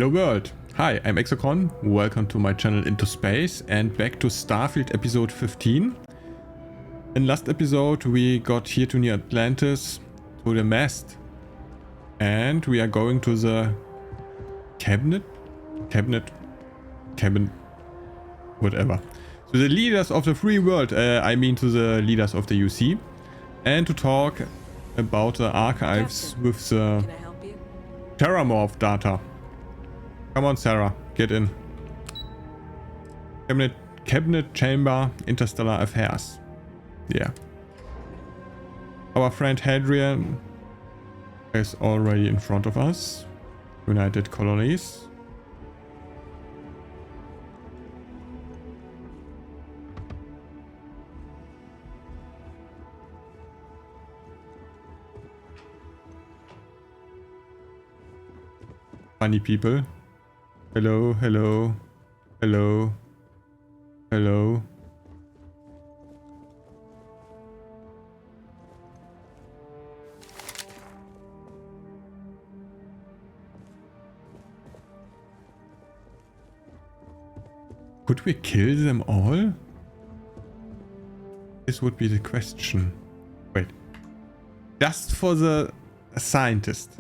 Hello world! Hi, I'm Exocron. Welcome to my channel Into Space and back to Starfield episode 15. In last episode we got here to near Atlantis, to the MAST. And we are going to the cabinet, whatever. To the leaders of the free world, I mean to the leaders of the UC. And to talk about the archives with the Terrormorph data. Come on, Sarah, get in. Cabinet Chamber, Interstellar Affairs. Yeah. Our friend Hadrian is already in front of us. United Colonies. Funny people. Hello, hello, hello, hello. Could we kill them all? This would be the question. Wait. Just for the scientist.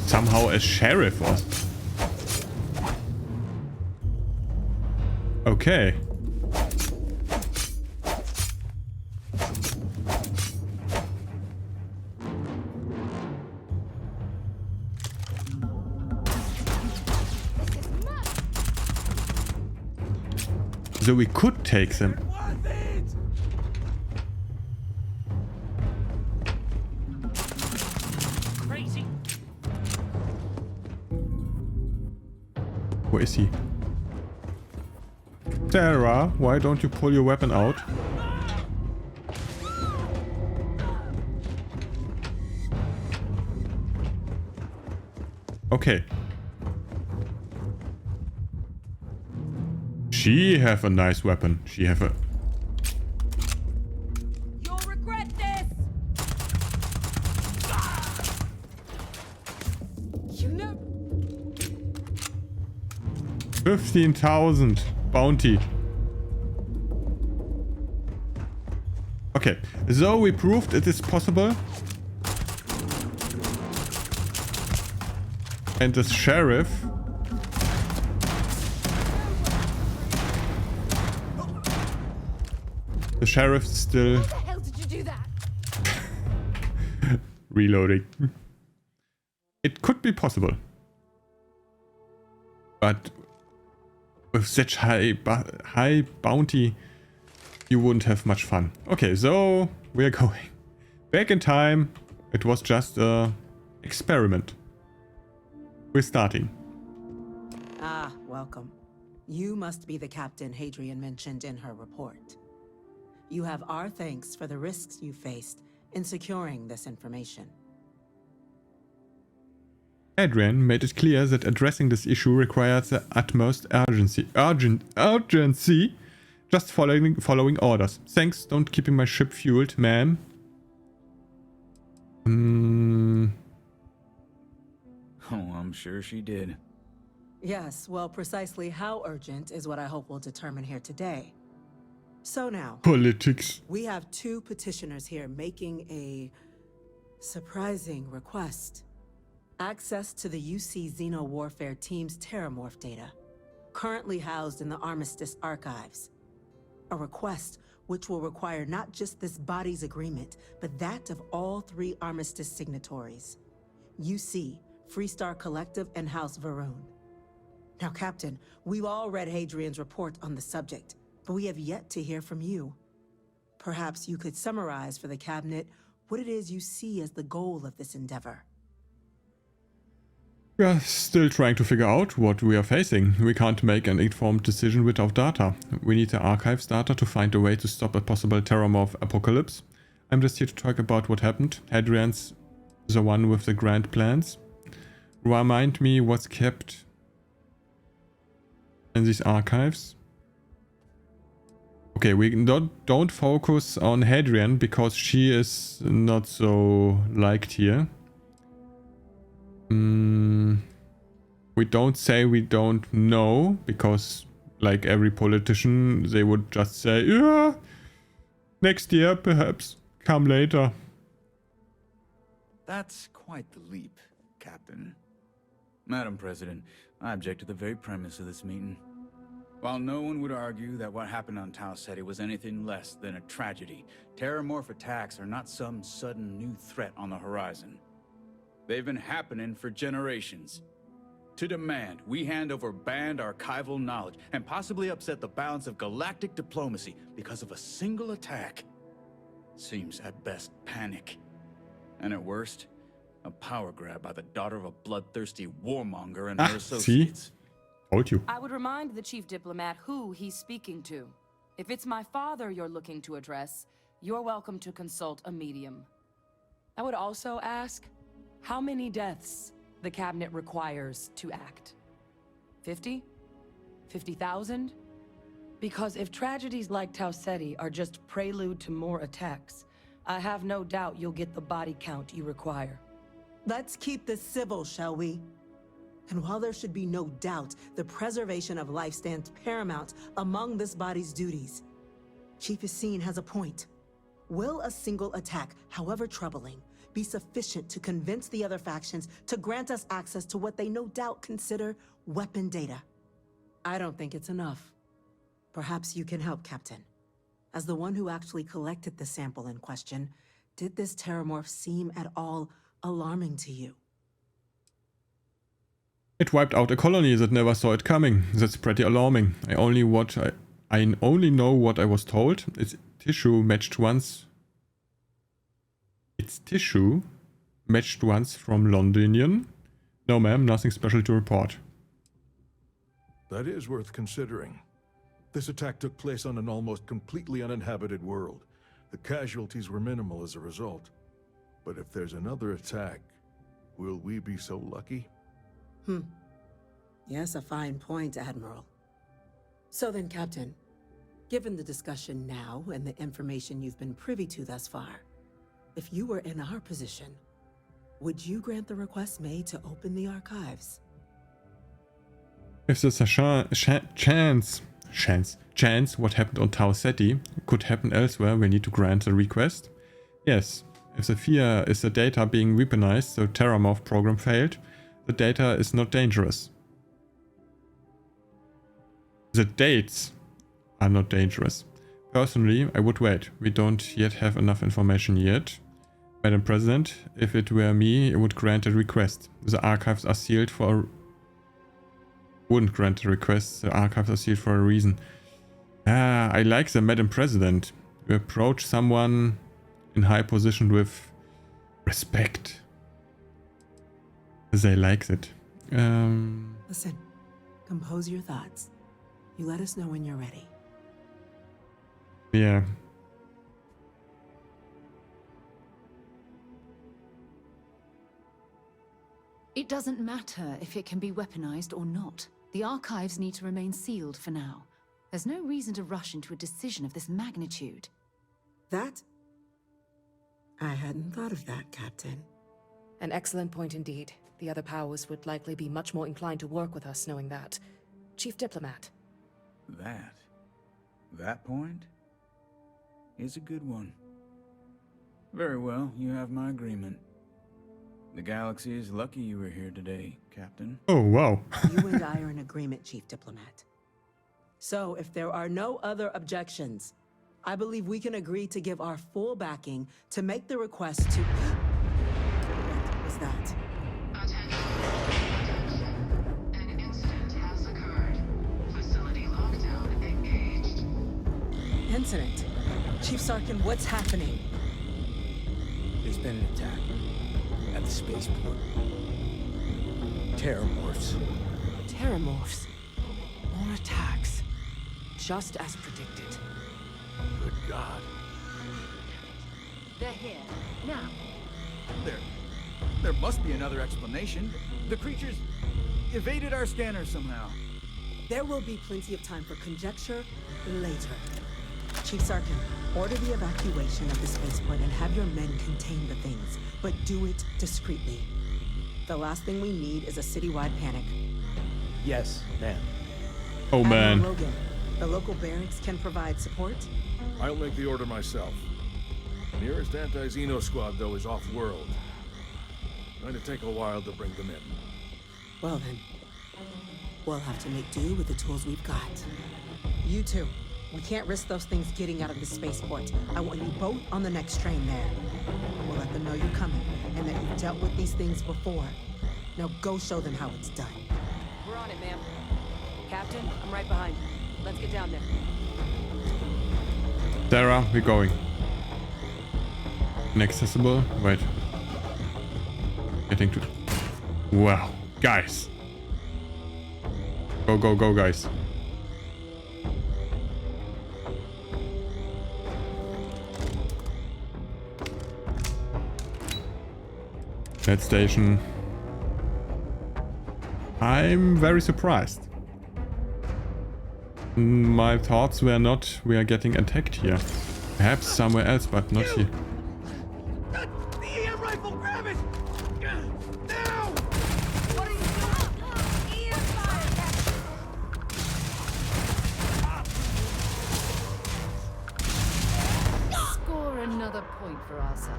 Somehow a sheriff was. Okay. So we could take them. Where is he? Sarah, why don't you pull your weapon out? Okay. She have a nice weapon. She have a... You'll regret this! You know... 15,000 bounty. Okay, so we proved it is possible. And the sheriff... The sheriff still... How the hell did you do that? Reloading. It could be possible. But... with such high bounty, you wouldn't have much fun. Okay, so we're going back in time. It was just a experiment. We're starting. Ah, welcome. You must be the captain Hadrian mentioned in her report. You have our thanks for the risks you faced in securing this information. Adrian made it clear that addressing this issue requires the utmost urgency. Urgency. Just following orders. Thanks, don't keeping my ship fueled, ma'am. Oh, I'm sure she did. Yes, well, precisely how urgent is what I hope we'll determine here today. So now, Politics. we have two petitioners here making a surprising request. Access to the UC Xeno Warfare Team's Terrormorph data, currently housed in the Armistice archives. A request which will require not just this body's agreement, but that of all 3 armistice signatories. UC, Freestar Collective, and House Va'ruun. Now, Captain, we've all read Hadrian's report on the subject, but we have yet to hear from you. Perhaps you could summarize for the Cabinet what it is you see as the goal of this endeavor. We are still trying to figure out what we are facing. We can't make an informed decision without data. We need the archives data to find a way to stop a possible Terrormorph apocalypse. I'm just here to talk about what happened. Hadrian's the one with the grand plans. Remind me what's kept in these archives. Okay, we don't focus on Hadrian because she is not so liked here. We don't say we don't know, because like every politician, they would just say, yeah, next year perhaps, come later. That's quite the leap, Captain. Madam President, I object to the very premise of this meeting. While no one would argue that what happened on Tau Ceti was anything less than a tragedy, Terrormorph attacks are not some sudden new threat on the horizon. They've been happening for generations. To demand we hand over banned archival knowledge and possibly upset the balance of galactic diplomacy because of a single attack seems at best panic. And at worst, a power grab by the daughter of a bloodthirsty warmonger and her associates. See? Told you. I would remind the chief diplomat who he's speaking to. If it's my father you're looking to address, you're welcome to consult a medium. I would also ask, how many deaths the cabinet requires to act? 50? 50,000? Because if tragedies like Tau Ceti are just prelude to more attacks, I have no doubt you'll get the body count you require. Let's keep this civil, shall we? And while there should be no doubt the preservation of life stands paramount among this body's duties, Chief Yassine has a point. Will a single attack, however troubling, be sufficient to convince the other factions to grant us access to what they no doubt consider weapon data? I don't think it's enough. Perhaps you can help, Captain. As the one who actually collected the sample in question, did this Terrormorph seem at all alarming to you? It wiped out a colony that never saw it coming. That's pretty alarming. I only know what I was told. Its tissue matched once from Londonian. No ma'am, nothing special to report. That is worth considering. This attack took place on an almost completely uninhabited world. The casualties were minimal as a result. But if there's another attack, will we be so lucky? Yes, a fine point, Admiral. So then, Captain, given the discussion now and the information you've been privy to thus far, if you were in our position, would you grant the request made to open the archives? If there's a chance what happened on Tau Ceti could happen elsewhere, we need to grant the request. Yes, if the fear is the data being weaponized, the Terrormorph program failed, the data is not dangerous. The dates are not dangerous. Personally, I would wait. We don't yet have enough information yet. Madam President, if it were me, I would grant a request. The archives are sealed for a... Wouldn't grant a request. The archives are sealed for a reason. Ah, I like the Madam President. We approach someone in high position with respect. They like it. Listen, compose your thoughts. You let us know when you're ready. Yeah. It doesn't matter if it can be weaponized or not. The archives need to remain sealed for now. There's no reason to rush into a decision of this magnitude. That? I hadn't thought of that, Captain. An excellent point indeed. The other powers would likely be much more inclined to work with us knowing that. Chief Diplomat. That point is a good one. Very well, you have my agreement. The galaxy is lucky you were here today, Captain. Oh, wow. You and I are in agreement, Chief Diplomat. So, if there are no other objections, I believe we can agree to give our full backing to make the request to... What was that? Attention. An incident has occurred. Facility lockdown engaged. Incident? Chief Sarkin, what's happening? There's been an attack at the spaceport. Terrormorphs. Terrormorphs. More attacks. Just as predicted. Good God. They're here. Now. There must be another explanation. The creatures evaded our scanner somehow. There will be plenty of time for conjecture later. Chief Sarkin, order the evacuation of the spaceport and have your men contain the things, but do it discreetly. The last thing we need is a citywide panic. Yes, ma'am. Oh Admiral man. Logan, the local barracks can provide support. I'll make the order myself. Nearest anti-Xeno squad, though, is off-world. Going to take a while to bring them in. Well then, we'll have to make do with the tools we've got. You two, we can't risk those things getting out of the spaceport. I want you both on the next train there. We'll let them know you're coming and that you've dealt with these things before. Now go show them how it's done. We're on it, ma'am. Captain, I'm right behind you. Let's get down there. Sarah, we're going. Inaccessible. Wait. Getting to... Wow. Guys. Go, go, go, guys. That station. I'm very surprised. My thoughts were not we are getting attacked here. Perhaps somewhere else, but not here. The EM rifle, grab it! Now! What are you doing? EM fire! Score another point for our side.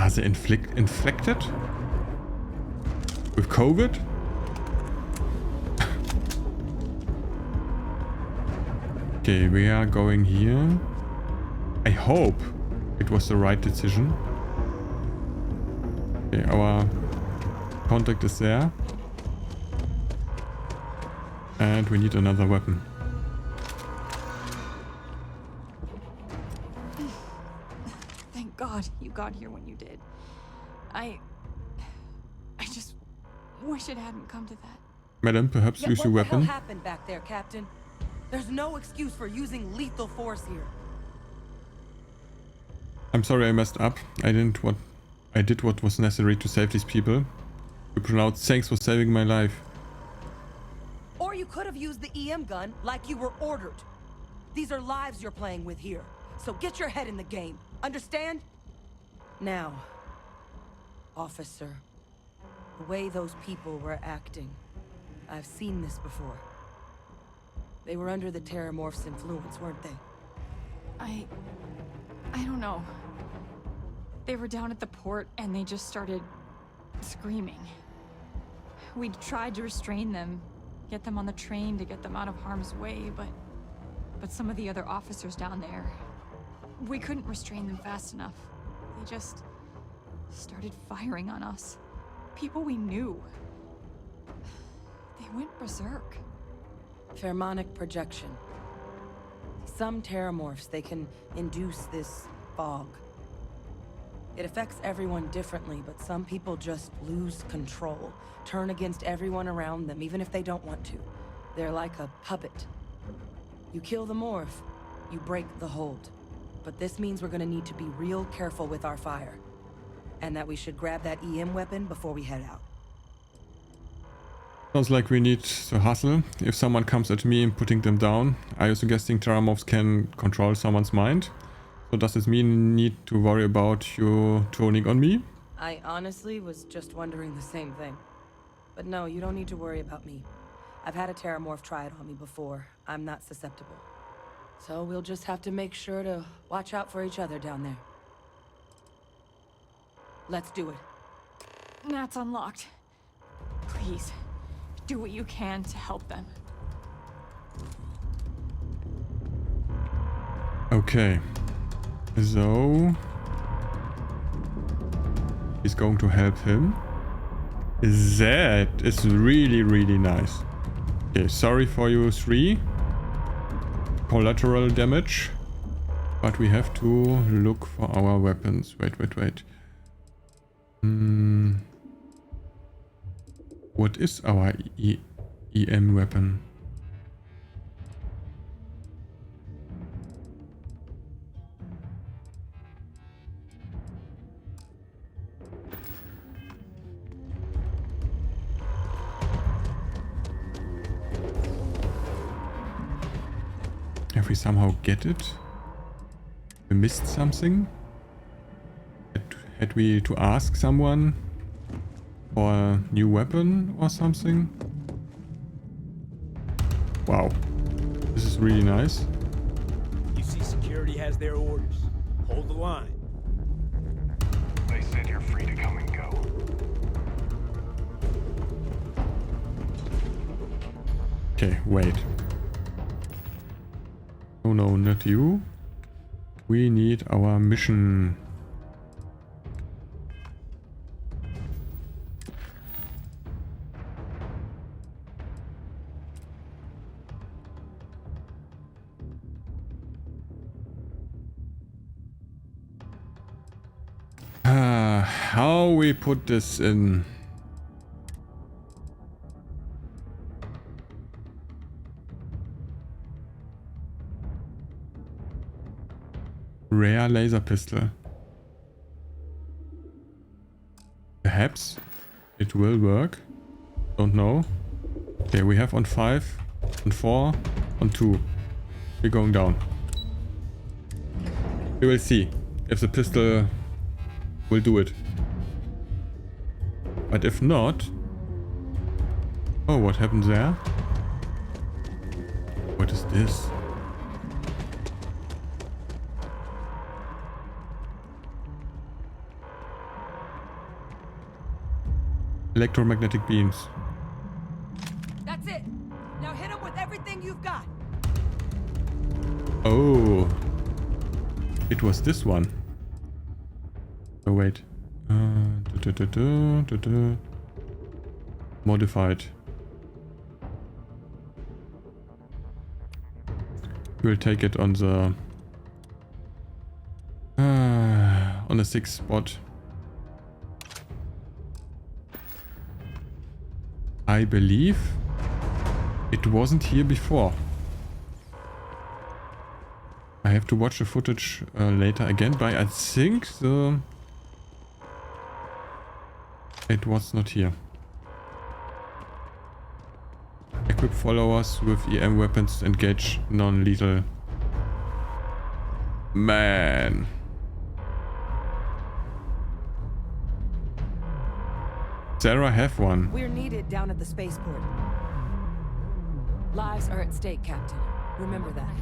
Are they infected? With COVID? Okay, we are going here. I hope it was the right decision. Okay, our contact is there. And we need another weapon. Thank God you got here when you did. I just wish it hadn't come to that. Madam, perhaps use your What the hell weapon. happened back there, Captain? There's no excuse for using lethal force here. I'm sorry I messed up. I did what was necessary to save these people. You pronounce thanks for saving my life. Or you could have used the EM gun like you were ordered. These are lives you're playing with here. So get your head in the game. Understand? Now, officer, the way those people were acting, I've seen this before. They were under the Terrormorphs' influence, weren't they? I don't know. They were down at the port and they just started screaming. We tried to restrain them, get them on the train to get them out of harm's way, but some of the other officers down there, we couldn't restrain them fast enough. They just started firing on us. People we knew. They went berserk. Pheromonic projection. Some Terrormorphs, they can induce this fog. It affects everyone differently, but some people just lose control, turn against everyone around them, even if they don't want to. They're like a puppet. You kill the morph, you break the hold. But this means we're gonna need to be real careful with our fire. And that we should grab that EM weapon before we head out. Sounds like we need to hustle. If someone comes at me and putting them down, are you suggesting Terrormorphs can control someone's mind? So does this mean need to worry about you turning on me? I honestly was just wondering the same thing. But no, you don't need to worry about me. I've had a Terrormorph try it on me before. I'm not susceptible. So we'll just have to make sure to watch out for each other down there. Let's do it. That's unlocked. Please, do what you can to help them. Okay. So... he's going to help him. That is really, really nice. Okay, sorry for you 3. Collateral damage. But we have to look for our weapons. Wait. What is our EM weapon? Have we somehow get it? We missed something? Had we to ask someone for a new weapon or something? Wow. This is really nice. You see security has their orders. Hold the line. They said you're free to come and go. Okay, wait. Oh no, not you. We need our mission. How we put this in? Rare laser pistol. Perhaps it will work. Don't know. Okay, we have on 5, on 4, on 2. We're going down. We will see if the pistol will do it. But if not... Oh, what happened there? What is this? Electromagnetic beams. That's it. Now hit him with everything you've got. Oh. It was this one. Oh, wait. Modified. We'll take it on the 6th spot. I believe it wasn't here before. I have to watch the footage later again, but I think it was not here. Equip followers with EM weapons to engage non-lethal. Man. Sarah have one. We're needed down at the spaceport. Lives are at stake, Captain. Remember that.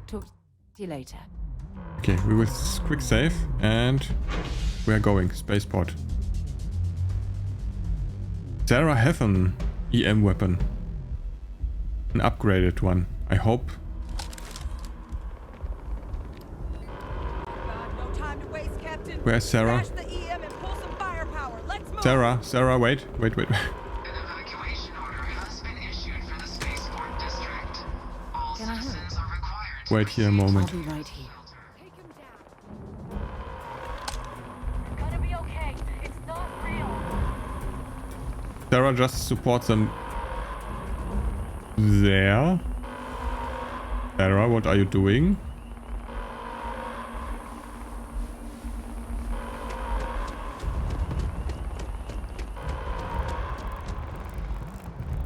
Talk to you later. Okay, we will quick save and we are going. Spaceport. Sarah have an EM weapon. An upgraded one, I hope. No time to waste, Captain. Where's Sarah? Crash the EM and pull some firepower. Let's move. Sarah, wait. An evacuation order has been issued for the Spaceport district. All citizens are required to Wait here a moment. I'll be right here. Take him down. Gonna be okay. It's not real. Sarah just supports them there. Sarah, what are you doing?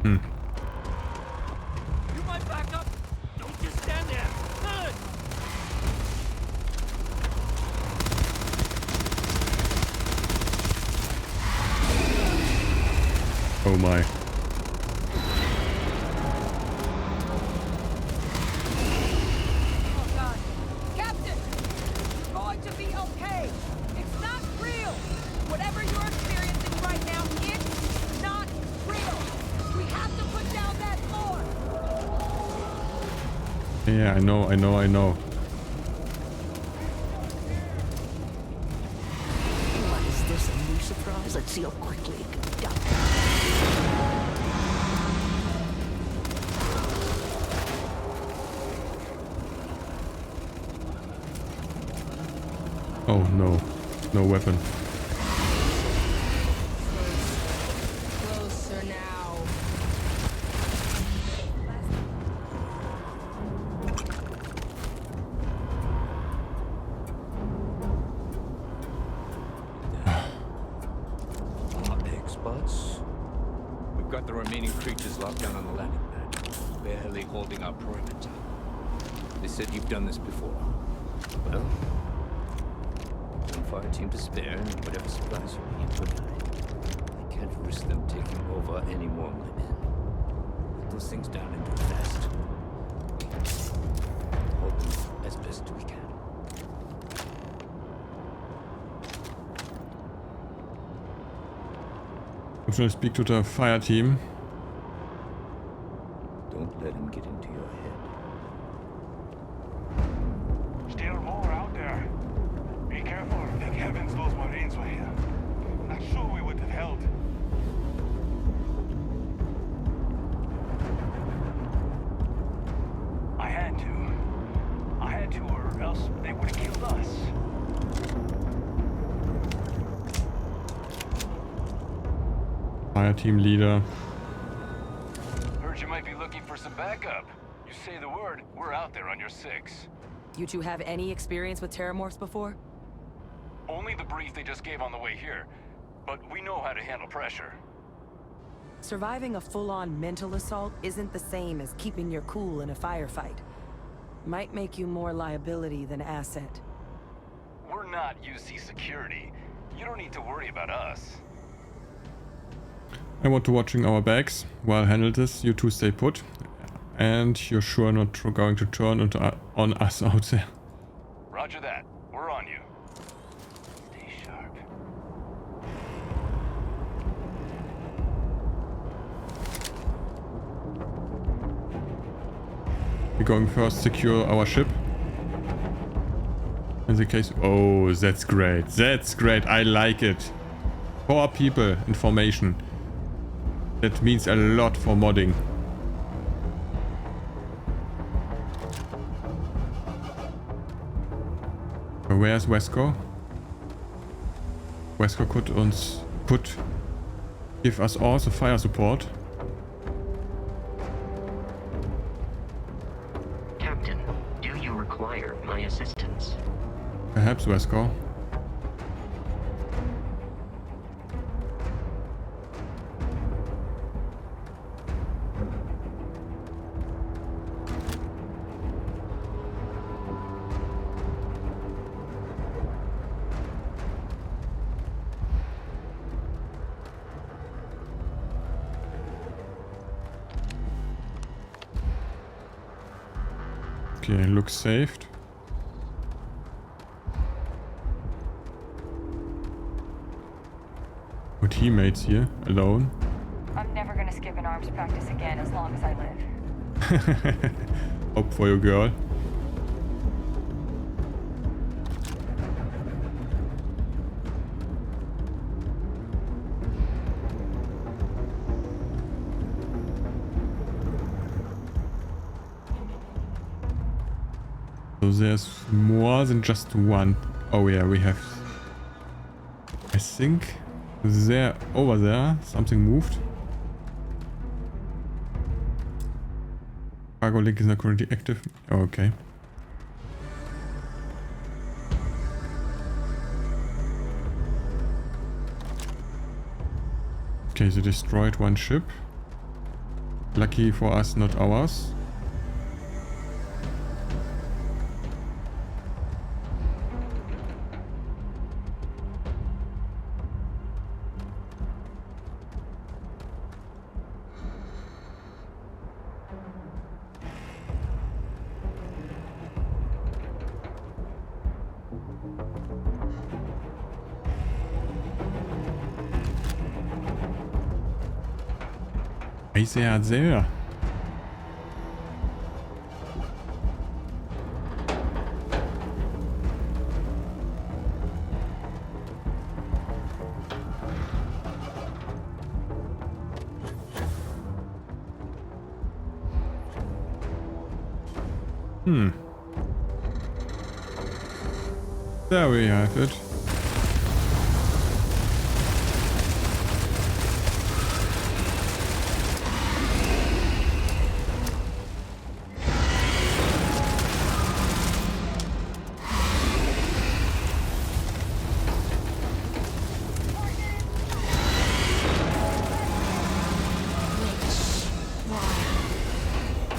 You might back up. Don't just stand there. Good. Oh my. Oh God. Yeah, I know. What is this, a new surprise? Let's see how quickly it can be done. Oh no. No weapon. Closer now. Experts? We've got the remaining creatures locked down on the landing pad, barely holding our perimeter. They said you've done this before. Well, one fireteam to spare, and whatever supplies you need tonight. I can't risk them taking over any more of my men. Put those things down and do it fast. Hold them as best we can. I'm trying to speak to the fire team. Don't let him get into your head. Still more out there. Be careful. Thank heavens those Marines were here. Not sure we would have held. I had to, or else they would have killed us. Fire team leader. Heard you might be looking for some backup. You say the word, we're out there on your 6. You two have any experience with Terrormorphs before? Only the brief they just gave on the way here, but we know how to handle pressure. Surviving a full-on mental assault isn't the same as keeping your cool in a firefight. Might make you more liability than asset. We're not UC security. You don't need to worry about us. I want to watching our backs while I handle this. You two stay put. And you're sure not going to turn on us out there. Roger that. We're on you. Stay sharp. We're going first secure our ship. In the case... Oh, that's great. That's great. I like it. 4 people in formation. That means a lot for modding. Where's Wesker? Wesker could give us also fire support. Captain, do you require my assistance? Perhaps Wesker. Okay, looks saved. Our teammates here, alone. I'm never gonna skip an arms practice again as long as I live. Hope for you, girl. So there's more than just one. Oh yeah, we have... I think there, over there, something moved. Cargo link is not currently active. Oh, okay. Okay, they destroyed one ship. Lucky for us, not ours. There. There we have it.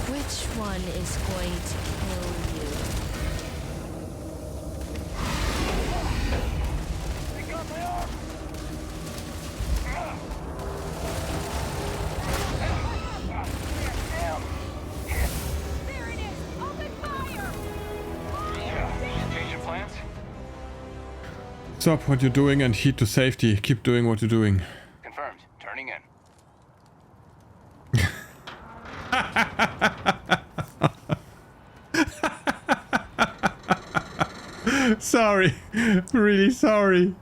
Which one is going to kill you? They got my arm! There it is! Open fire! Change of plans? Stop what you're doing and heed to safety. Keep doing what you're doing. Confirmed. Turning in. Sorry. Really sorry.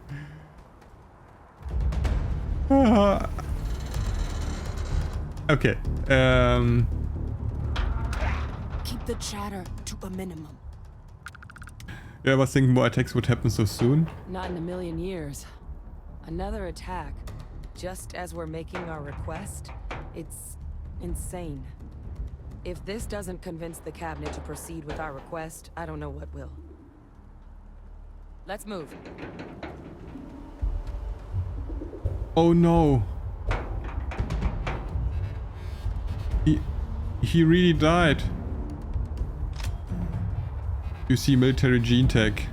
Okay. Keep the chatter to a minimum. Yeah, I was thinking more attacks would happen so soon. Not in a million years. Another attack, just as we're making our request. It's insane. If this doesn't convince the cabinet to proceed with our request, I don't know what will. Let's move. Oh no. He really died. You see military gene tech.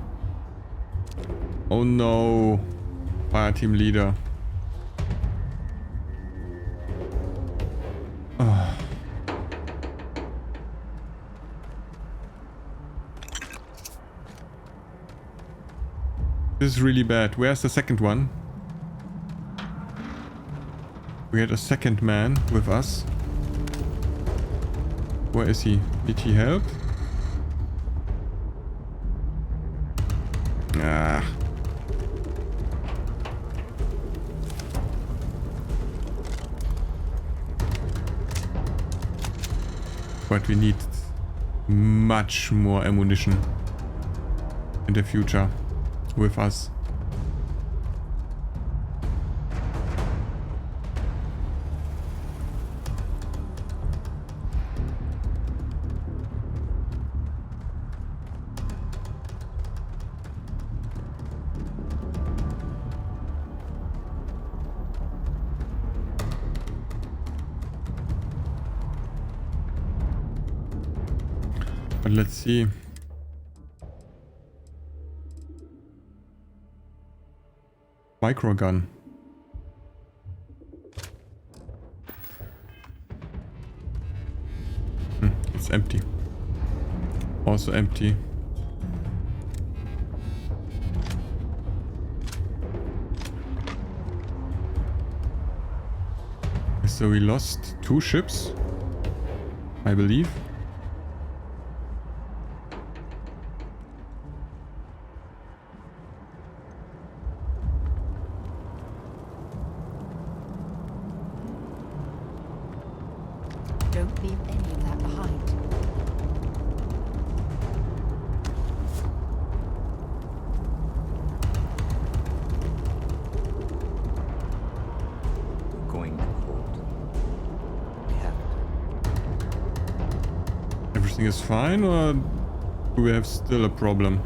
Oh no. Fireteam leader. Oh. This is really bad. Where's the second one? We had a second man with us. Where is he? Did he help? Ah. But we need much more ammunition in the future with us. But let's see. Microgun. It's empty. Also empty. So we lost 2 ships, I believe. Don't leave any of that behind. Going cold. We have it. Everything is fine, or do we have still a problem?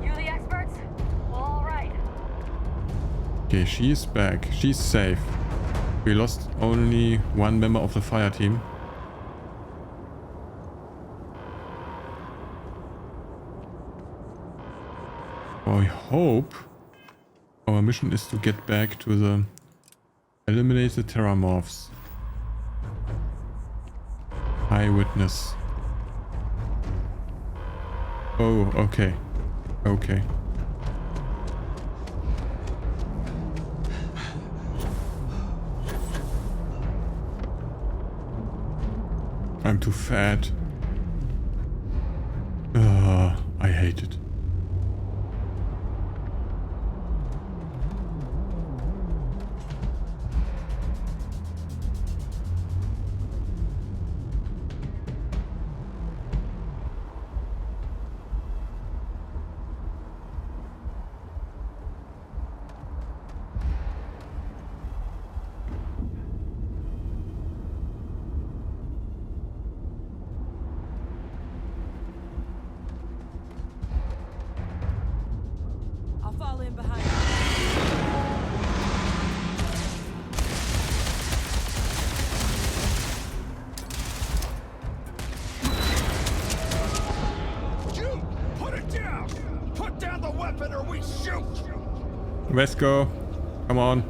You the experts? All right. Okay, she is back. She's safe. We lost only 1 member of the fire team. I hope our mission is to get back to the eliminated Terrormorphs. Eyewitness. Oh, okay. Okay. I'm too fat. I hate it. Vesco, come on.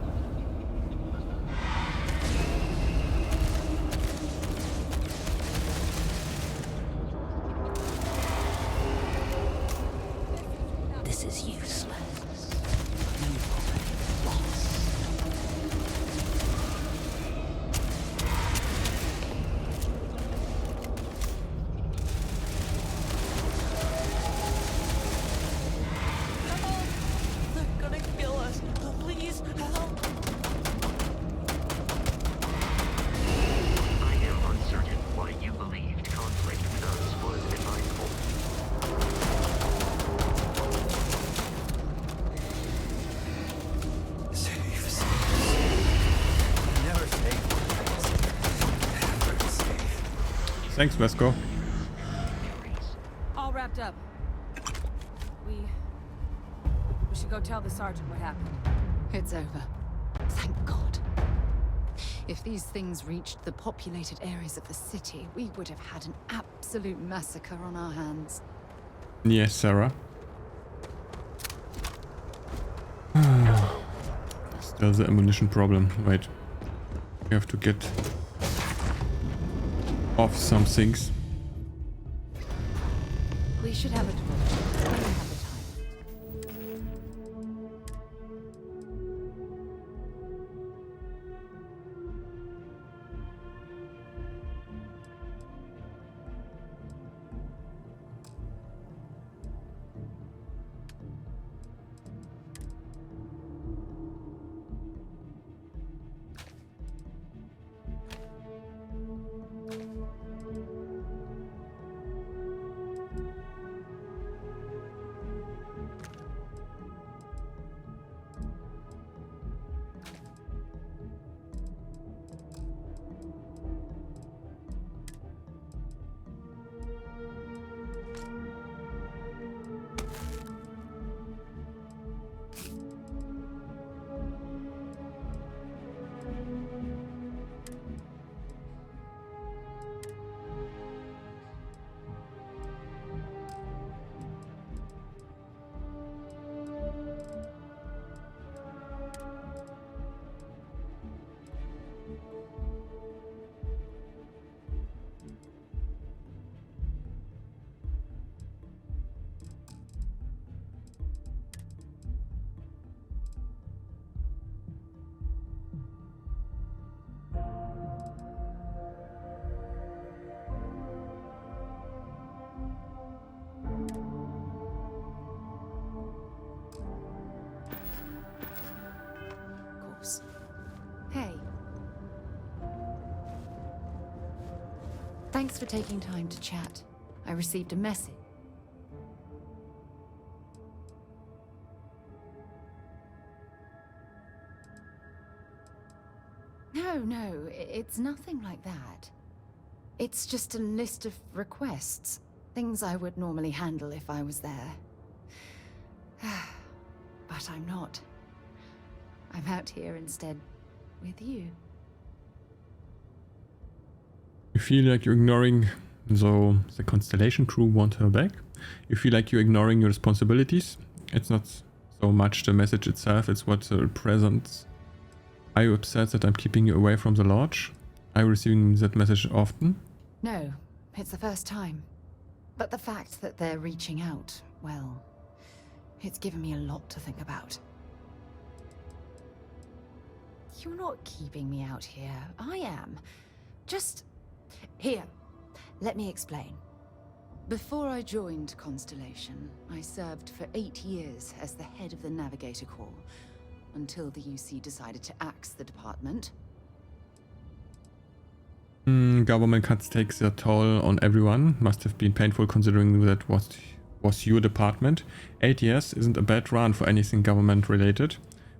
This is useless. You've already lost. They're gonna kill us. Please help. I am uncertain why you believed conflict with us was advisable. Thanks, Vesco. All wrapped up. We should go tell the sergeant what happened. It's over. Thank God. If these things reached the populated areas of the city, we would have had an absolute massacre on our hands. Yes, Sarah. Still the ammunition problem. Wait. We have to get off some things. We should have a talk when we have the time. Hey. Thanks for taking time to chat. I received a message. No, it's nothing like that. It's just a list of requests. Things I would normally handle if I was there. But I'm not. I'm out here instead with you. You feel like you're ignoring, so the Constellation crew want her back? You feel like you're ignoring your responsibilities? It's not so much the message itself, it's what it presents. Are you upset that I'm keeping you away from the lodge? Are you receiving that message often? No, it's the first time. But the fact that they're reaching out, well, it's given me a lot to think about. You're not keeping me out here. I am. Just... Here, let me explain. Before I joined Constellation, I served for 8 years as the head of the Navigator Corps, until the UC decided to axe the department. Government cuts takes their toll on everyone. Must have been painful considering that was your department. 8 years isn't a bad run for anything government related.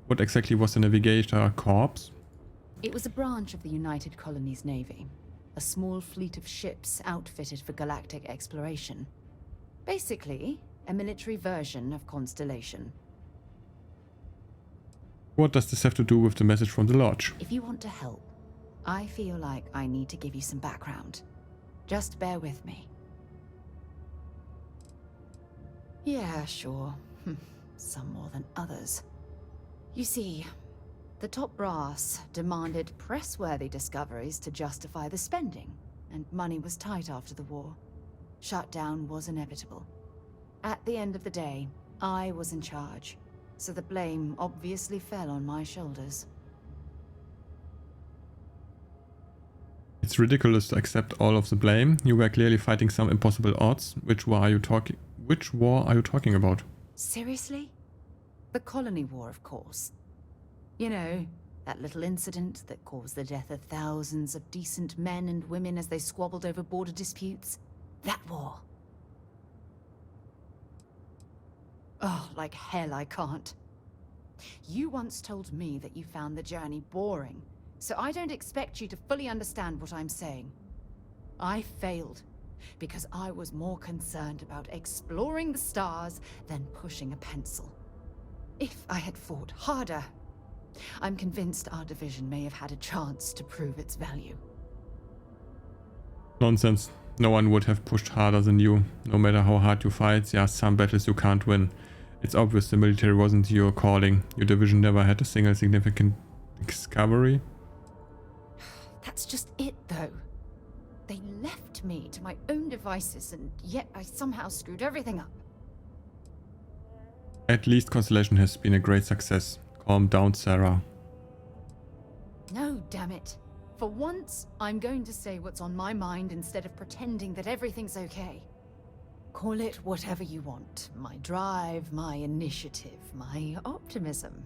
What exactly was the Navigator Corps? It was a branch of the United Colonies Navy. A small fleet of ships outfitted for galactic exploration. Basically, a military version of Constellation. What does this have to do with the message from the lodge? If you want to help, I feel like I need to give you some background. Just bear with me. Yeah, sure. Some more than others. You see, the top brass demanded press-worthy discoveries to justify the spending, and money was tight after the war. Shutdown was inevitable. At the end of the day, I was in charge, so the blame obviously fell on my shoulders. It's ridiculous to accept all of the blame. You were clearly fighting some impossible odds. Which war are you talking about? Seriously? The Colony War, of course. You know, that little incident that caused the death of thousands of decent men and women as they squabbled over border disputes. That war. Oh, like hell I can't. You once told me that you found the journey boring, so I don't expect you to fully understand what I'm saying. I failed because I was more concerned about exploring the stars than pushing a pencil. If I had fought harder, I'm convinced our division may have had a chance to prove its value. Nonsense. No one would have pushed harder than you. No matter how hard you fight, there are some battles you can't win. It's obvious the military wasn't your calling. Your division never had a single significant discovery. That's just it, though. They left me to my own devices, and yet I somehow screwed everything up. At least Constellation has been a great success. Calm down, Sarah. No, damn it. For once, I'm going to say what's on my mind instead of pretending that everything's okay. Call it whatever you want. My drive, my initiative, my optimism.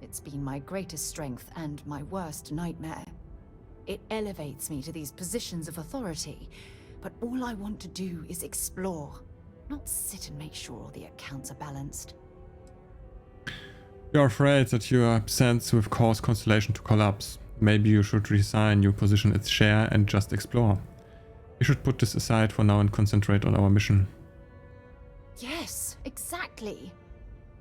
It's been my greatest strength and my worst nightmare. It elevates me to these positions of authority, but all I want to do is explore, not sit and make sure all the accounts are balanced. You're afraid that your absence will cause Constellation to collapse. Maybe you should resign your position as chair and just explore. We should put this aside for now and concentrate on our mission. Yes, exactly.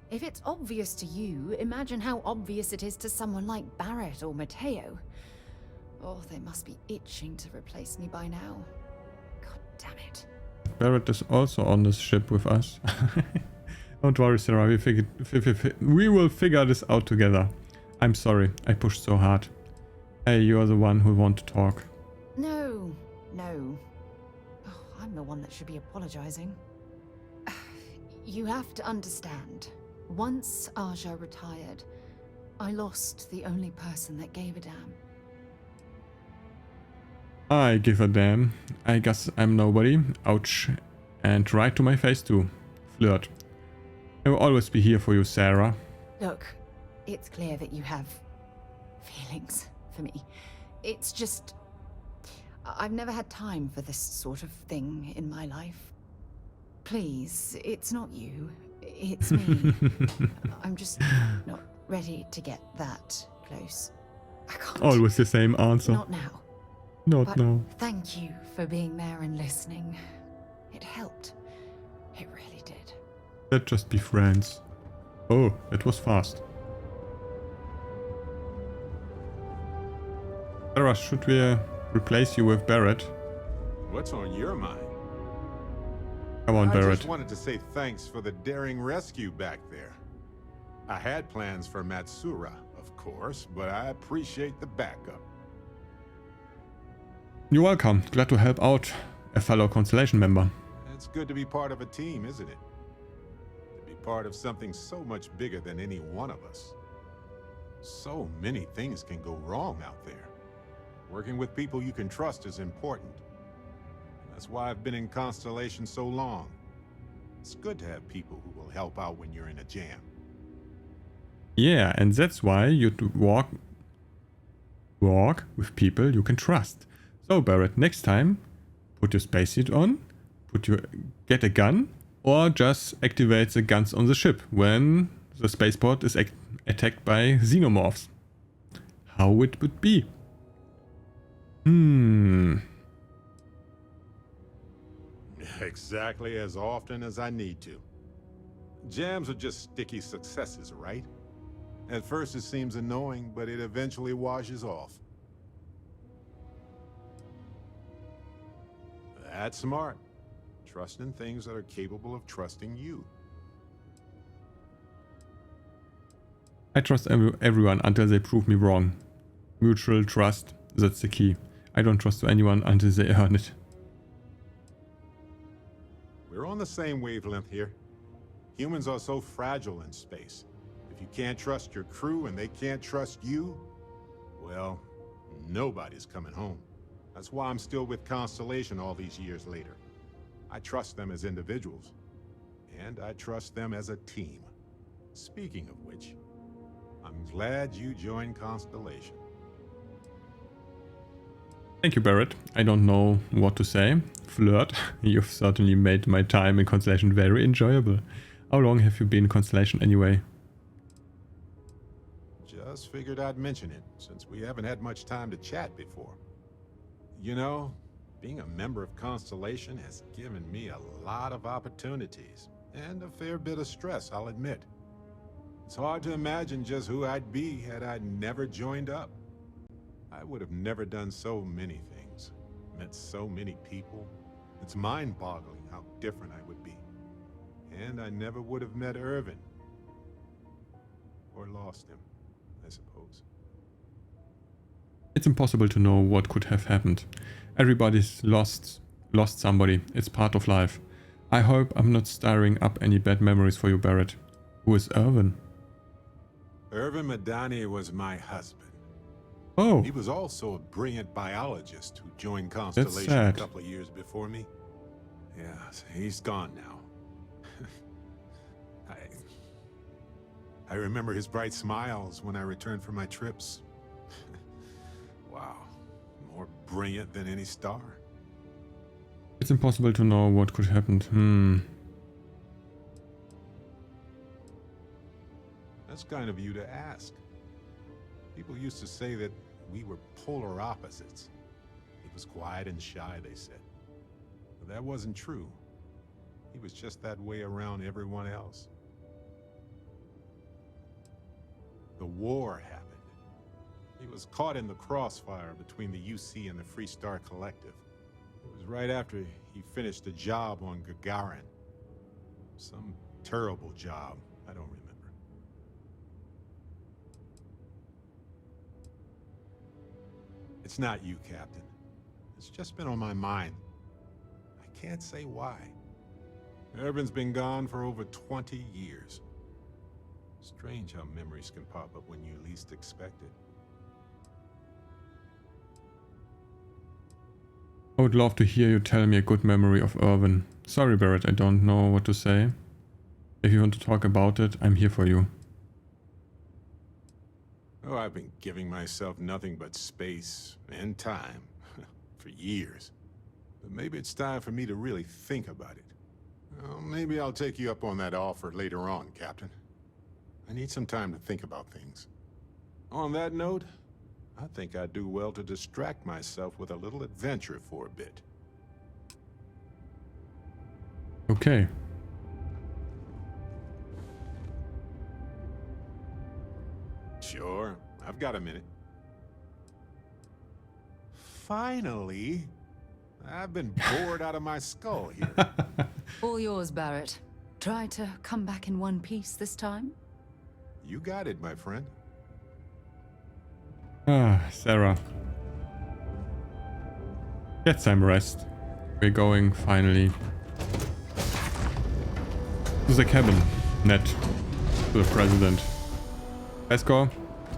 If it's obvious to you, imagine how obvious it is to someone like Barrett or Mateo. Oh, they must be itching to replace me by now. God damn it. Barrett is also on this ship with us. Don't worry, Sarah, we will figure this out together. I'm sorry, I pushed so hard. Hey, you're the one who want to talk. No. Oh, I'm the one that should be apologizing. You have to understand. Once Aja retired, I lost the only person that gave a damn. I give a damn. I guess I'm nobody. Ouch. And right to my face too. Flirt. I will always be here for you, Sarah. Look, it's clear that you have feelings for me. It's just... I've never had time for this sort of thing in my life. Please, it's not you. It's me. I'm just not ready to get that close. I can't. Always the same answer. Not now. Not now. Thank you for being there and listening. It helped. It really did. Let's just be friends. Oh, it was fast. Sarah, should we replace you with Barrett? What's on your mind? Come on, Barrett. I just wanted to say thanks for the daring rescue back there. I had plans for Matsura, of course, but I appreciate the backup. You're welcome. Glad to help out a fellow Constellation member. It's good to be part of a team, isn't it? To be part of something so much bigger than any one of us. So many things can go wrong out there. Working with people you can trust is important. That's why I've been in Constellation so long. It's good to have people who will help out when you're in a jam. Yeah, and that's why you walk with people you can trust. So Barrett, next time, put your spacesuit on, get a gun, or just activate the guns on the ship when the spaceport is attacked by xenomorphs. How it would be. Exactly as often as I need to. Jams are just sticky successes, right? At first it seems annoying, but it eventually washes off. That's smart. Trust in things that are capable of trusting you. I trust everyone until they prove me wrong. Mutual trust, that's the key. I don't trust anyone until they earn it. We're on the same wavelength here. Humans are so fragile in space. If you can't trust your crew and they can't trust you, well, nobody's coming home. That's why I'm still with Constellation all these years later. I trust them as individuals, and I trust them as a team. Speaking of which, I'm glad you joined Constellation. Thank you, Barrett. I don't know what to say. Flirt, you've certainly made my time in Constellation very enjoyable. How long have you been in Constellation anyway? Just figured I'd mention it, since we haven't had much time to chat before. You know, being a member of Constellation has given me a lot of opportunities, and a fair bit of stress, I'll admit. It's hard to imagine just who I'd be had I never joined up. I would have never done so many things, met so many people. It's mind-boggling how different I would be. And I never would have met Irvin. Or lost him, I suppose. It's impossible to know what could have happened. Everybody's lost somebody. It's part of life. I hope I'm not stirring up any bad memories for you, Barrett. Who is Irvin? Irvin Madani was my husband. Oh. He was also a brilliant biologist who joined Constellation a couple of years before me. Yeah, he's gone now. I remember his bright smiles when I returned from my trips. Wow, more brilliant than any star. It's impossible to know what could happen. That's kind of you to ask. People used to say that we were polar opposites. He was quiet and shy, they said. But that wasn't true. He was just that way around everyone else. The war happened. He was caught in the crossfire between the UC and the Freestar Collective. It was right after he finished a job on Gagarin. Some terrible job, I don't remember. It's not you, Captain. It's just been on my mind. I can't say why. Irvin's been gone for over 20 years. Strange how memories can pop up when you least expect it. I would love to hear you tell me a good memory of Irvin. Sorry, Barrett, I don't know what to say. If you want to talk about it, I'm here for you. Oh, I've been giving myself nothing but space and time for years. But maybe it's time for me to really think about it. Well, maybe I'll take you up on that offer later on, Captain. I need some time to think about things. On that note, I think I'd do well to distract myself with a little adventure for a bit. Okay. Sure, I've got a minute. Finally, I've been bored out of my skull here. All yours, Barrett. Try to come back in one piece this time. You got it, my friend. Ah, Sarah. Get some rest. We're going, finally, to the cabin. Net. To the president. Let's go.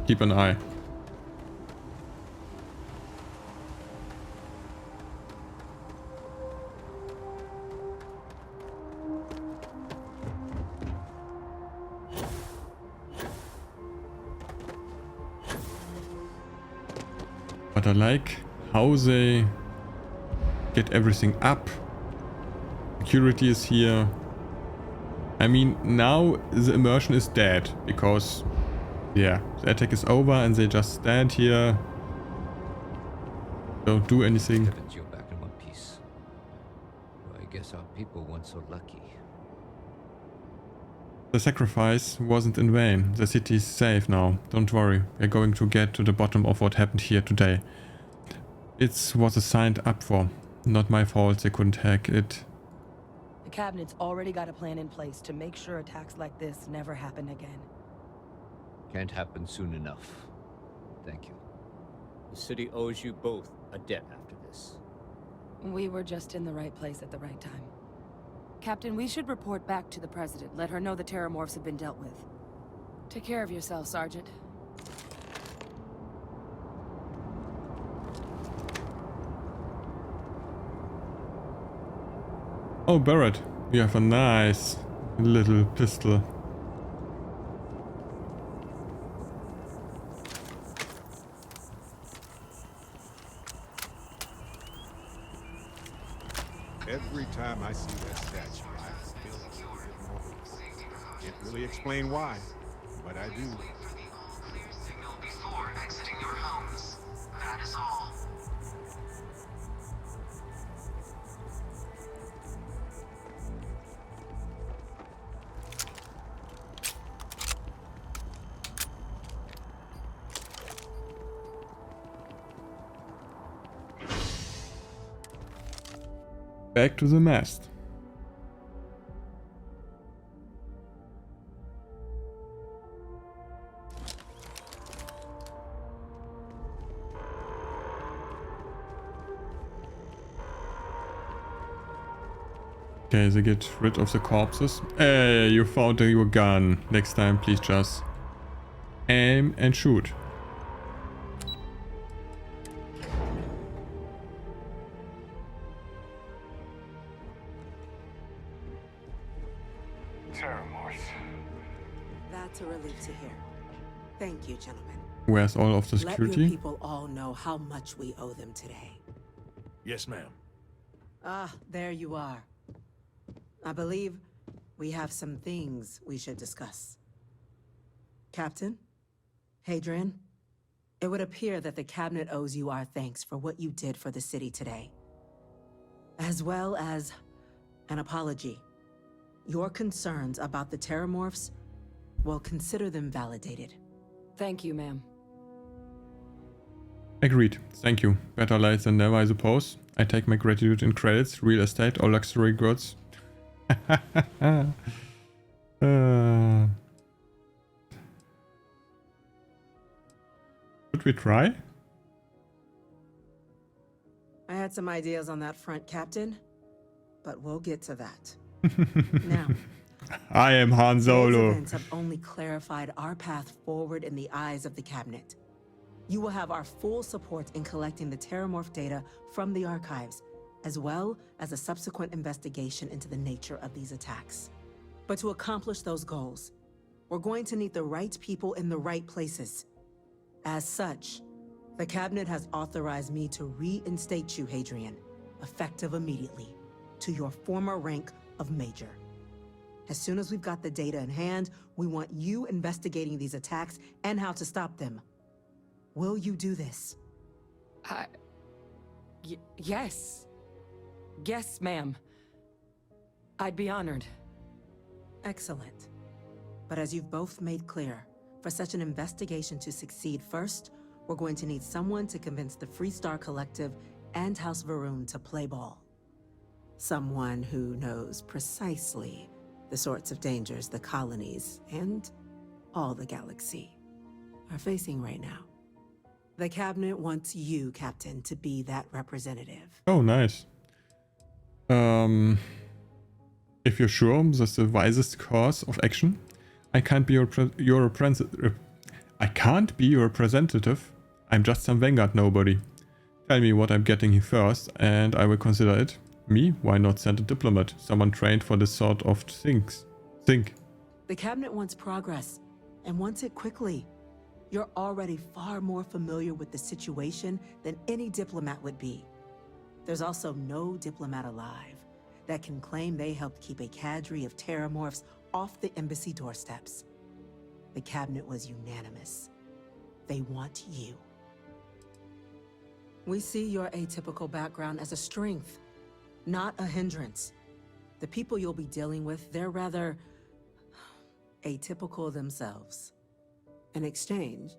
Keep an eye. But I like how they get everything up. Security is here. I mean, now the immersion is dead because, yeah, the attack is over and they just stand here, don't do anything. You're back in one piece. Well, I guess our people weren't so lucky. The sacrifice wasn't in vain. The city is safe now. Don't worry. We're going to get to the bottom of what happened here today. It was signed up for. Not my fault they couldn't hack it. The Cabinet's already got a plan in place to make sure attacks like this never happen again. Can't happen soon enough. Thank you. The city owes you both a debt after this. We were just in the right place at the right time. Captain, we should report back to the President. Let her know the Terrormorphs have been dealt with. Take care of yourself, Sergeant. Oh, Barrett, you have a nice little pistol. Every time I see that statue, I feel a little bit more. Can't really explain why, but I do. Clear signal before exiting your homes. That is all. Back to the MAST. Okay, they get rid of the corpses. Hey, you found your gun. Next time, please just aim and shoot. Terrormorphs. That's a relief to hear. Thank you, gentlemen. Where's all of the Let your security? people all know how much we owe them today. Yes, ma'am. Ah, there you are. I believe we have some things we should discuss. Captain, Hadrian, it would appear that the Cabinet owes you our thanks for what you did for the city today, as well as an apology. Your concerns about the Terrormorphs, well, consider them validated. Thank you, ma'am. Agreed. Thank you. Better late than never, I suppose. I take my gratitude in credits, real estate, or luxury goods. Should we try? I had some ideas on that front, Captain, but we'll get to that. Now, I am Han these Solo. events have only clarified our path forward in the eyes of the Cabinet. You will have our full support in collecting the Terrormorph data from the archives, as well as a subsequent investigation into the nature of these attacks. But to accomplish those goals, we're going to need the right people in the right places. As such, the Cabinet has authorized me to reinstate you, Hadrian, effective immediately, to your former rank of Major. As soon as we've got the data in hand, we want you investigating these attacks and how to stop them. Will you do this? Yes. Yes, ma'am. I'd be honored. Excellent. But as you've both made clear, for such an investigation to succeed first, we're going to need someone to convince the Freestar Collective and House Va'ruun to play ball. Someone who knows precisely the sorts of dangers the colonies and all the galaxy are facing right now. The Cabinet wants you, Captain, to be that representative. Oh, nice. If you're sure that's the wisest course of action, I can't be your representative. I'm just some Vanguard nobody. Tell me what I'm getting here first, and I will consider it. Me? Why not send a diplomat? Someone trained for this sort of things. Think. The Cabinet wants progress, and wants it quickly. You're already far more familiar with the situation than any diplomat would be. There's also no diplomat alive that can claim they helped keep a cadre of Terrormorphs off the embassy doorsteps. The Cabinet was unanimous. They want you. We see your atypical background as a strength, not a hindrance. The people you'll be dealing with, they're rather atypical themselves. In exchange,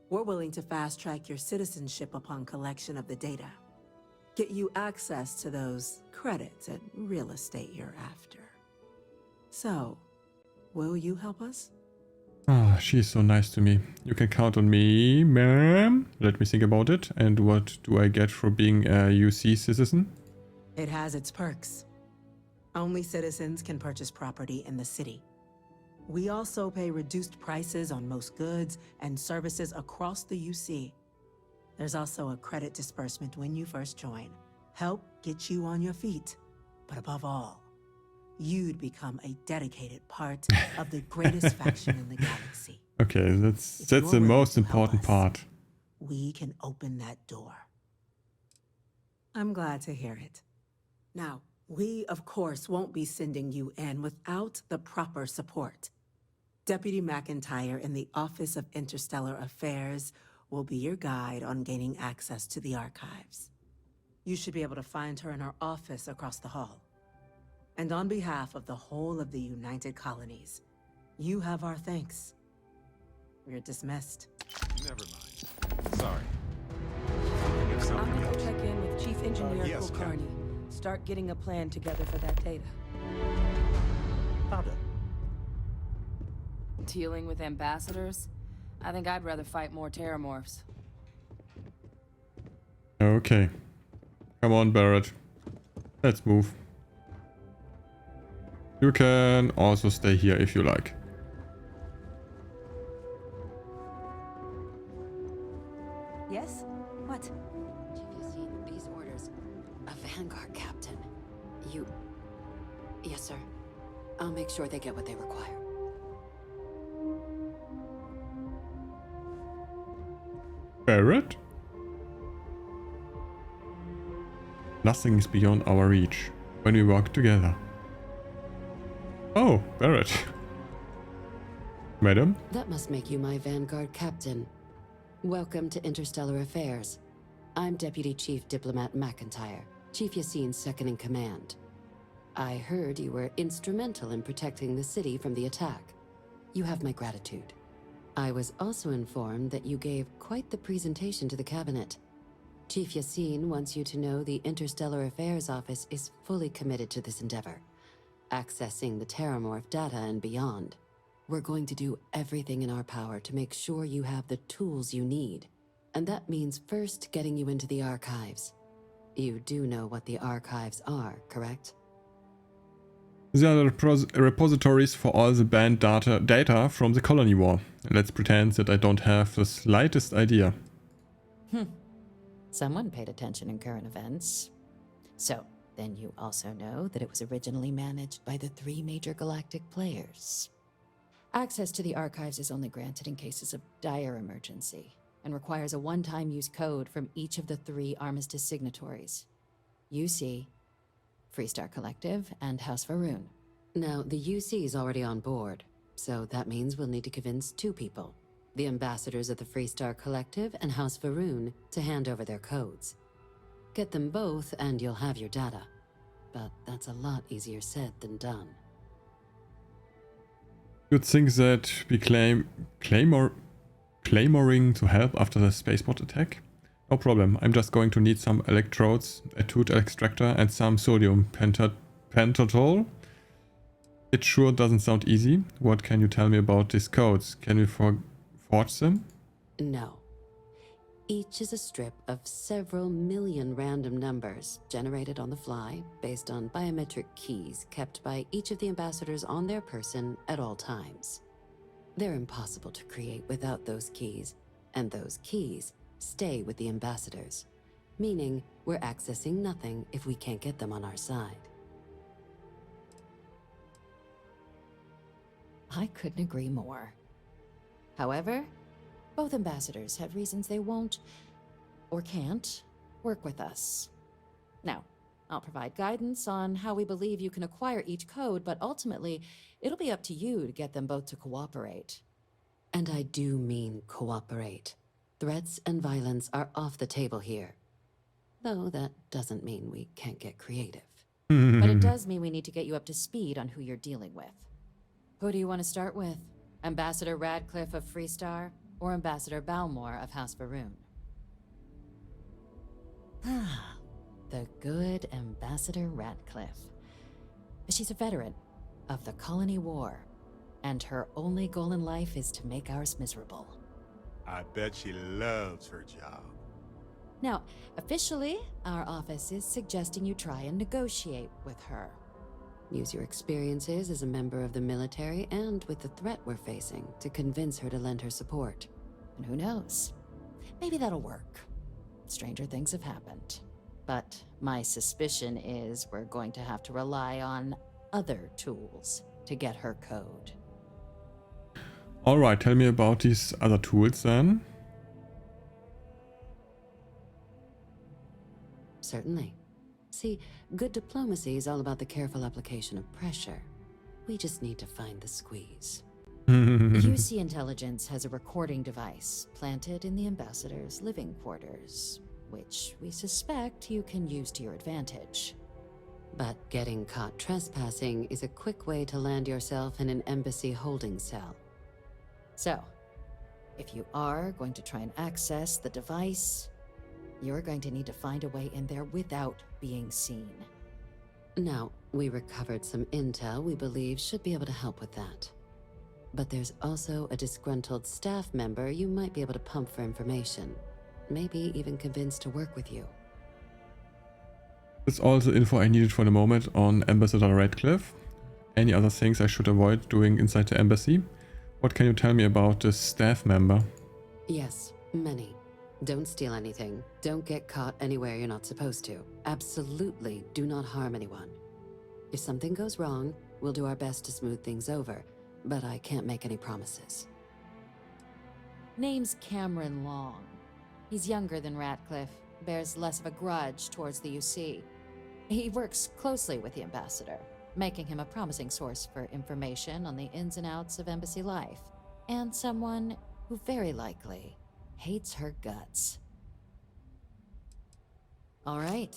we're willing to fast-track your citizenship upon collection of the data. Get you access to those credits and real estate you're after. So, will you help us? Ah, she's so nice to me. You can count on me, ma'am. Let me think about it. And what do I get for being a UC citizen? It has its perks. Only citizens can purchase property in the city. We also pay reduced prices on most goods and services across the UC. There's also a credit disbursement when you first join. Help get you on your feet. But above all, you'd become a dedicated part of the greatest faction in the galaxy. Okay, that's the most important part. We can open that door. I'm glad to hear it. Now, we, of course, won't be sending you in without the proper support. Deputy McIntyre in the Office of Interstellar Affairs will be your guide on gaining access to the archives. You should be able to find her in her office across the hall. And on behalf of the whole of the United Colonies, you have our thanks. You're dismissed. Never mind. Sorry. I'm gonna go check in with Chief Engineer Yes, Kulkarni. Start getting a plan together for that data. Pardon? Dealing with ambassadors? I think I'd rather fight more Terrormorphs. Okay. Come on, Barrett. Let's move. You can also stay here if you like. Yes? What? Chief Yassine, these orders. A Vanguard captain. You... Yes, sir. I'll make sure they get what they require. Barrett? Nothing is beyond our reach when we work together. Oh, Barrett. Madam? That must make you my Vanguard captain. Welcome to Interstellar Affairs. I'm Deputy Chief Diplomat McIntyre, Chief Yassine's second in command. I heard you were instrumental in protecting the city from the attack. You have my gratitude. I was also informed that you gave quite the presentation to the cabinet. Chief Yassine wants you to know the Interstellar Affairs Office is fully committed to this endeavor, accessing the Terrormorph data and beyond. We're going to do everything in our power to make sure you have the tools you need. And that means first getting you into the archives. You do know what the archives are, correct? They are the repositories for all the banned data from the colony war. Let's pretend that I don't have the slightest idea. Someone paid attention in current events. So, then you also know that it was originally managed by the 3 major galactic players. Access to the archives is only granted in cases of dire emergency, and requires a one-time use code from each of the 3 Armistice signatories. UC, Freestar Collective, and House Va'ruun. Now, the UC is already on board, so that means we'll need to convince 2 people. The ambassadors of the Freestar Collective and House Va'ruun to hand over their codes. Get them both and you'll have your data. But that's a lot easier said than done. You'd think that we clamoring to help after the spaceport attack? No problem, I'm just going to need some electrodes, a tooth extractor and some sodium pentatol. It sure doesn't sound easy. What can you tell me about these codes? Can we forge them? No. Each is a strip of several million random numbers generated on the fly based on biometric keys kept by each of the ambassadors on their person at all times. They're impossible to create without those keys, and those keys stay with the ambassadors, meaning we're accessing nothing if we can't get them on our side. I couldn't agree more. However, both ambassadors have reasons they won't, or can't, work with us. Now, I'll provide guidance on how we believe you can acquire each code, but ultimately, it'll be up to you to get them both to cooperate. And I do mean cooperate. Threats and violence are off the table here. Though that doesn't mean we can't get creative. But it does mean we need to get you up to speed on who you're dealing with. Who do you want to start with? Ambassador Radcliffe of Freestar, or Ambassador Balmore of House Va'ruun? The good Ambassador Radcliffe. She's a veteran of the Colony War. And her only goal in life is to make ours miserable. I bet she loves her job. Now, officially, our office is suggesting you try and negotiate with her. Use your experiences as a member of the military and with the threat we're facing to convince her to lend her support. And who knows? Maybe that'll work. Stranger things have happened. But my suspicion is we're going to have to rely on other tools to get her code. Alright, tell me about these other tools then. Certainly. See, good diplomacy is all about the careful application of pressure. We just need to find the squeeze. QC Intelligence has a recording device planted in the ambassador's living quarters, which we suspect you can use to your advantage. But getting caught trespassing is a quick way to land yourself in an embassy holding cell. So, if you are going to try and access the device, you're going to need to find a way in there without being seen. Now, we recovered some intel we believe should be able to help with that. But there's also a disgruntled staff member you might be able to pump for information. Maybe even convince to work with you. That's all the info I needed for the moment on Ambassador Radcliffe. Any other things I should avoid doing inside the embassy? What can you tell me about this staff member? Yes, many. Don't steal anything. Don't get caught anywhere you're not supposed to. Absolutely do not harm anyone. If something goes wrong, we'll do our best to smooth things over, but I can't make any promises. Name's Cameron Long. He's younger than Ratcliffe, bears less of a grudge towards the UC. He works closely with the ambassador, making him a promising source for information on the ins and outs of embassy life, and someone who very likely hates her guts. All right.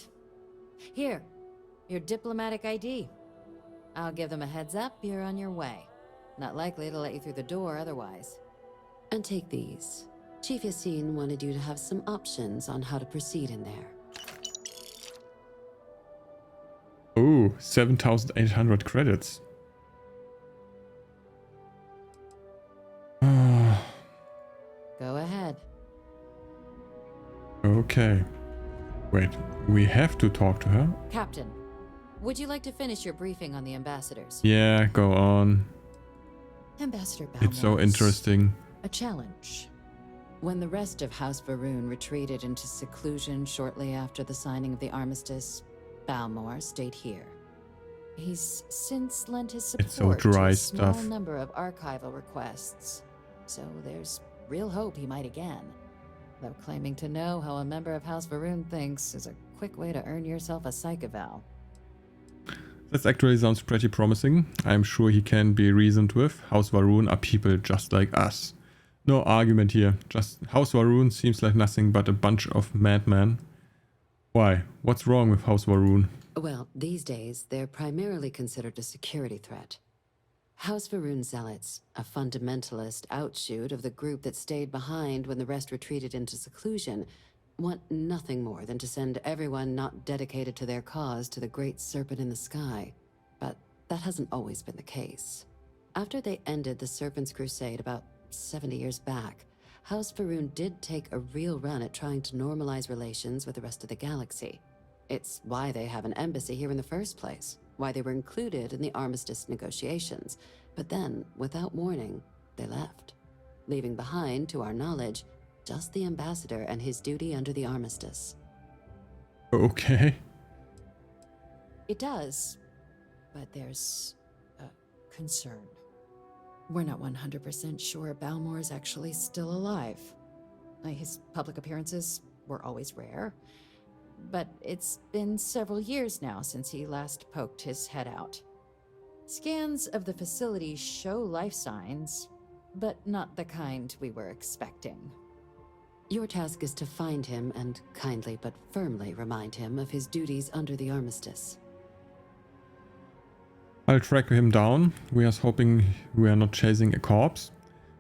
Here, your diplomatic ID. I'll give them a heads up you're on your way. Not likely to let you through the door otherwise. And take these. Chief Yassine wanted you to have some options on how to proceed in there. Oh, 7,800 credits. Go ahead. Okay. Wait, we have to talk to her? Captain, would you like to finish your briefing on the ambassadors? Yeah, go on. Ambassador Balmor. It's so interesting. A challenge. When the rest of House Va'ruun retreated into seclusion shortly after the signing of the armistice, Balmor stayed here. He's since lent his support It's so dry to a small stuff. number of archival requests, so there's real hope he might again. Though claiming to know how a member of House Va'ruun thinks is a quick way to earn yourself a psych eval. That actually sounds pretty promising. I'm sure he can be reasoned with. House Va'ruun are people just like us. No argument here. Just House Va'ruun seems like nothing but a bunch of madmen. Why? What's wrong with House Va'ruun? Well, these days, they're primarily considered a security threat. House Va'ruun Zealots, a fundamentalist outshoot of the group that stayed behind when the rest retreated into seclusion, want nothing more than to send everyone not dedicated to their cause to the great serpent in the sky. But that hasn't always been the case. After they ended the Serpent's Crusade about 70 years back, House Va'ruun did take a real run at trying to normalize relations with the rest of the galaxy. It's why they have an embassy here in the first place, why they were included in the armistice negotiations. But then, without warning, they left, leaving behind, to our knowledge, just the ambassador and his duty under the armistice. Okay. It does, but there's a concern. We're not 100% sure Balmor is actually still alive. His public appearances were always rare, but it's been several years now since he last poked his head out. Scans of the facility show life signs, but not the kind we were expecting. Your task is to find him and kindly but firmly remind him of his duties under the armistice. I'll track him down. We are hoping we are not chasing a corpse.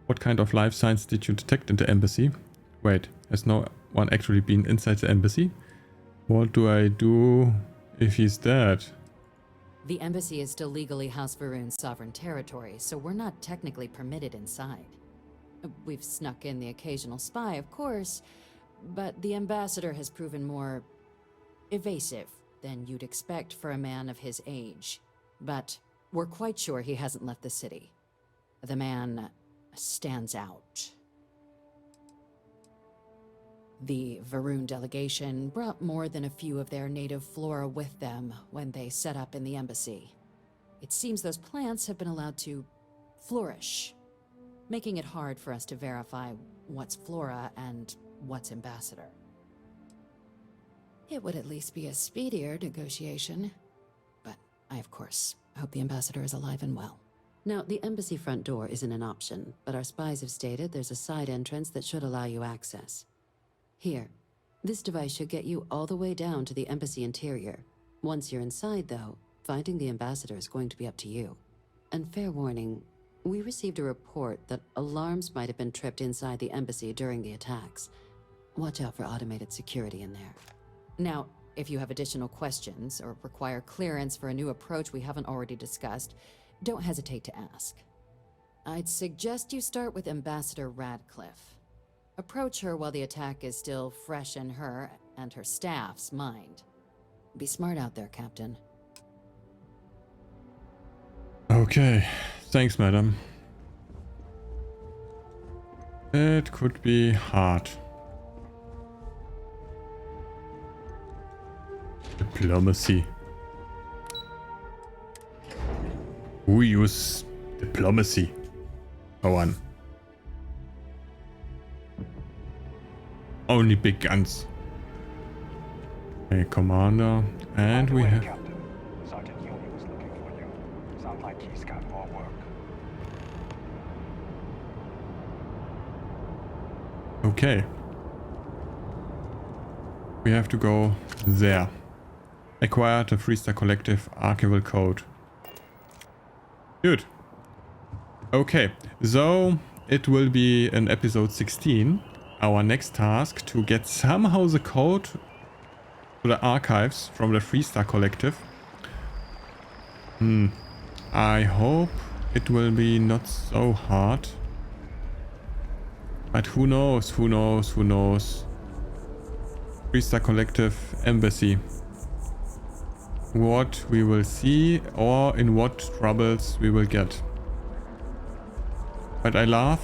What kind of life signs did you detect in the embassy? Wait, has no one actually been inside the embassy? What do I do if he's dead? The embassy is still legally House Va'ruun's sovereign territory, so we're not technically permitted inside. We've snuck in the occasional spy, of course, but the ambassador has proven more evasive than you'd expect for a man of his age. But we're quite sure he hasn't left the city. The man stands out. The Va'ruun delegation brought more than a few of their native flora with them when they set up in the embassy. It seems those plants have been allowed to flourish, making it hard for us to verify what's flora and what's ambassador. It would at least be a speedier negotiation, but I, of course, hope the ambassador is alive and well. Now, the embassy front door isn't an option, but our spies have stated there's a side entrance that should allow you access. Here, this device should get you all the way down to the embassy interior. Once you're inside, though, finding the ambassador is going to be up to you. And fair warning, we received a report that alarms might have been tripped inside the embassy during the attacks. Watch out for automated security in there. Now, if you have additional questions or require clearance for a new approach we haven't already discussed, don't hesitate to ask. I'd suggest you start with Ambassador Radcliffe. Approach her while the attack is still fresh in her and her staff's mind. Be smart out there, Captain. Okay, thanks, madam. It could be hard. Diplomacy. Who use diplomacy? Oh, one. Only big guns. A commander, and we have. Captain. Sergeant Yuli was looking for you. Sounds like he's got more work. Okay. We have to go there. Acquire the Freestar Collective Archival code. Good. Okay, so it will be in episode 16. Our next task to get somehow the code to the archives from the Freestar Collective. I hope it will be not so hard. But who knows, who knows, who knows. Freestar Collective Embassy. What we will see or in what troubles we will get. But I love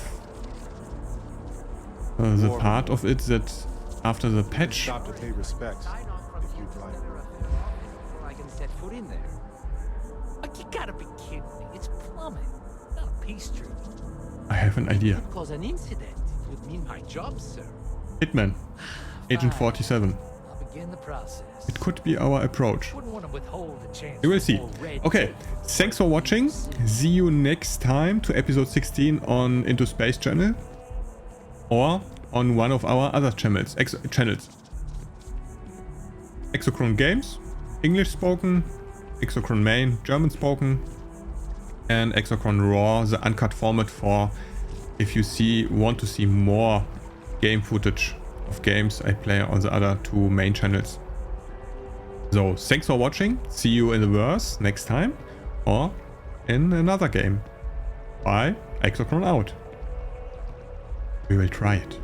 the part of it that after the patch. Stop to pay respects if you'd like. Before I can set foot in there. Like, you gotta be kidding me. It's plumbing, not a peace treaty. I have an idea. Could cause an incident. It would mean my job, sir. Hitman. Agent 47. I'll begin the process. It could be our approach. Wouldn't want to withhold the chance. We will see. Okay, thanks for watching. See you next time to episode 16 on Into Space channel. Or on one of our other channels. Exocron Games, English spoken. Exocron Main, German spoken. And Exocron Raw, the uncut format for if you want to see more game footage of games I play on the other two main channels. So, thanks for watching. See you in the verse next time or in another game. Bye. Exocron out. We will try it.